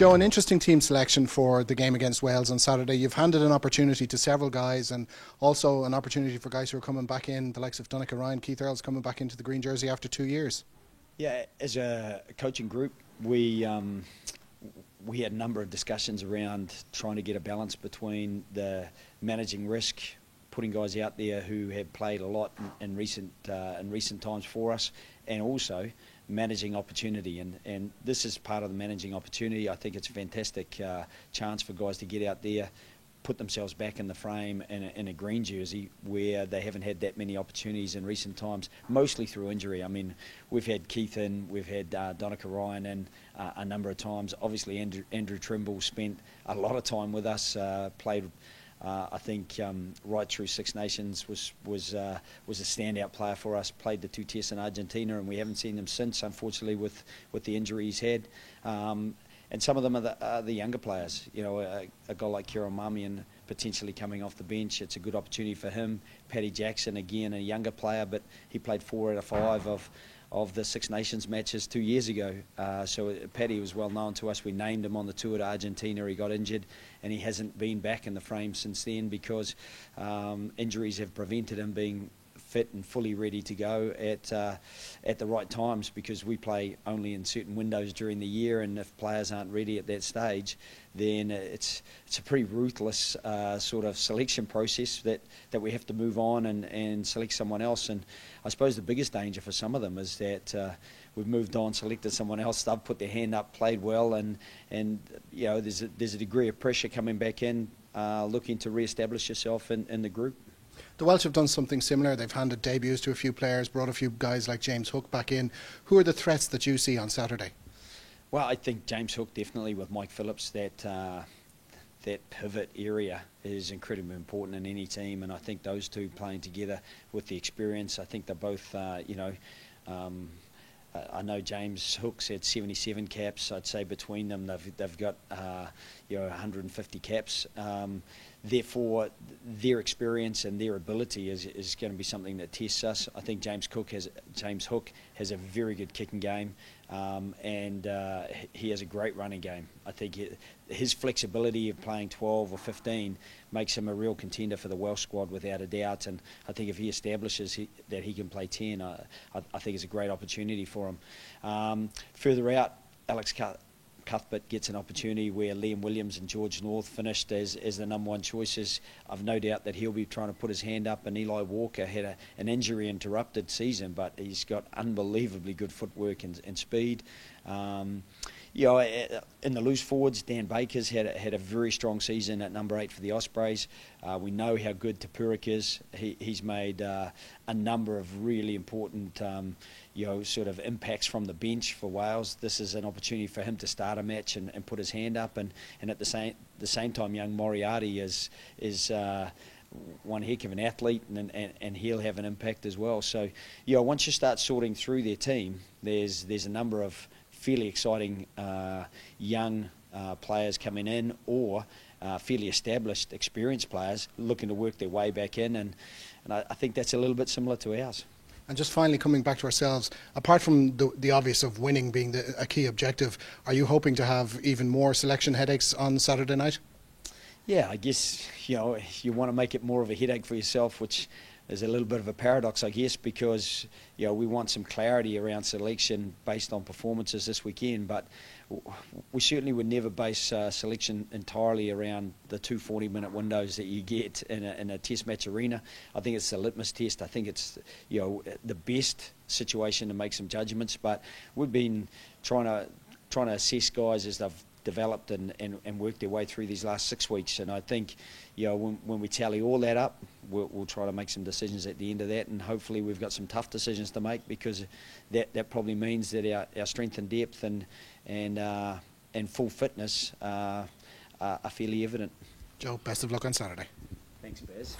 Joe, an interesting team selection for the game against Wales on Saturday. You've handed an opportunity to several guys and also an opportunity for guys who are coming back in, the likes of Donncha Ryan. Keith Earls coming back into the green jersey after 2 years. Yeah, as a coaching group, we had a number of discussions around trying to get a balance between the managing risk, putting guys out there who have played a lot in recent times for us, and also managing opportunity. And this is part of the managing opportunity. I think it's a fantastic chance for guys to get out there, put themselves back in the frame in a green jersey where they haven't had that many opportunities in recent times, mostly through injury. I mean, we've had Keith in, we've had Donncha Ryan in a number of times. Obviously, Andrew Trimble spent a lot of time with us, played I think right through Six Nations, was a standout player for us. Played the 2 tests in Argentina, and we haven't seen him since, unfortunately, with the injury he's had. And some of them are the younger players. You know, a guy like Kieran Marmion potentially coming off the bench. It's a good opportunity for him. Paddy Jackson, again, a younger player, but he played 4 out of 5 of the Six Nations matches 2 years ago. So Paddy was well known to us. We named him on the tour to Argentina. He got injured, and he hasn't been back in the frame since then because injuries have prevented him being fit and fully ready to go at the right times, because we play only in certain windows during the year, and if players aren't ready at that stage, then it's a pretty ruthless sort of selection process that we have to move on and select someone else. And I suppose the biggest danger for some of them is that we've moved on, selected someone else, they've put their hand up, played well, and you know, there's a degree of pressure coming back in, looking to re-establish yourself in the group. The Welsh have done something similar. They've handed debuts to a few players, brought a few guys like James Hook back in. Who are the threats that you see on Saturday? Well, I think James Hook definitely, with Mike Phillips, that pivot area is incredibly important in any team, and I think those two playing together with the experience, I think they're both, I know James Hook's had 77 caps. I'd say between them they've got 150 caps. Therefore, their experience and their ability is going to be something that tests us. I think James Hook has a very good kicking game, and he has a great running game. I think his flexibility of playing 12 or 15 makes him a real contender for the Welsh squad without a doubt. And I think if he establishes that he can play 10, I think it's a great opportunity for him. Further out, Alex Cuthbert gets an opportunity where Liam Williams and George North finished as the #1 choices. I've no doubt that he'll be trying to put his hand up, and Eli Walker had an injury-interrupted season, but he's got unbelievably good footwork and speed. You know, in the loose forwards, Dan Baker's had a very strong season at number 8 for the Ospreys. We know how good Tapurik is. He's made a number of really important sort of impacts from the bench for Wales. This is an opportunity for him to start a match and put his hand up, and at the same time, young Moriarty is one heck of an athlete, and he'll have an impact as well. So, you know, once you start sorting through their team, there's a number of fairly exciting young players coming in, or fairly established, experienced players looking to work their way back in, and I think that's a little bit similar to ours. And just finally, coming back to ourselves, apart from the obvious of winning being a key objective, are you hoping to have even more selection headaches on Saturday night? Yeah, I guess, you know, you want to make it more of a headache for yourself, which is a little bit of a paradox, I guess, because, you know, we want some clarity around selection based on performances this weekend, but we certainly would never base selection entirely around the 2 40-minute windows that you get in a test match arena. I think it's a litmus test. I think it's, you know, the best situation to make some judgments, but we've been trying to assess guys as they've developed and worked their way through these last 6 weeks, and I think, you know, when we tally all that up, we'll try to make some decisions at the end of that, and hopefully we've got some tough decisions to make, because that probably means that our strength and depth and full fitness are fairly evident. Joe, best of luck on Saturday. Thanks, Baz.